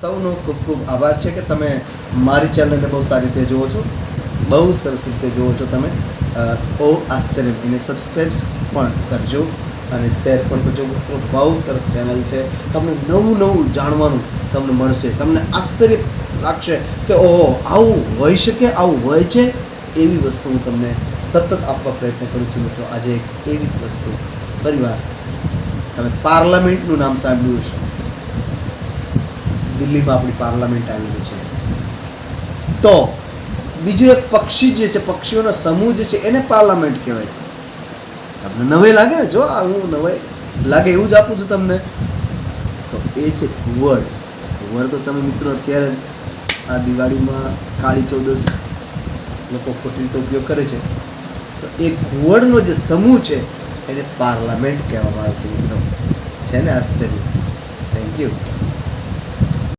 સૌનો ખૂબ ખૂબ આભાર છે કે તમે મારી ચેનલને બહુ સારી રીતે જુઓ છો, બહુ સરસ રીતે જુઓ છો તમે. ઓ આશ્ચર્ય એને સબસ્ક્રાઈબ પણ કરજો અને શેર પણ કરજો. બહુ સરસ ચેનલ છે. તમને નવું નવું જાણવાનું તમને મળશે. તમને આશ્ચર્ય લાગશે કે ઓહો આવું હોઈ શકે, આવું હોય છે. એવી વસ્તુ હું તમને સતત આપવા પ્રયત્ન કરું છું મિત્રો. આજે એક એવી વસ્તુ પરિવાર, તમે પાર્લામેન્ટનું નામ સાંભળ્યું હશે. દિલ્હીમાં આપણી પાર્લામેન્ટ આવેલી છે. તો બીજું એક પક્ષી જે છે, પક્ષીઓનો સમૂહ જે છે એને પાર્લામેન્ટ કહેવાય છે. તમને નવાઈ લાગે ને? જો આ હું નવાઈ લાગે એવું જ આપું છું તમને. તો એ છે ઘુવડ. ઘુવડ તો તમે મિત્રો અત્યારે આ દિવાળીમાં કાળી ચૌદસ લોકો ખોટી રીતે ઉપયોગ કરે છે. તો એ ઘુવડનો જે સમૂહ છે એને પાર્લામેન્ટ કહેવામાં આવે છે મિત્રો. છે ને આશ્ચર્ય? Thank you.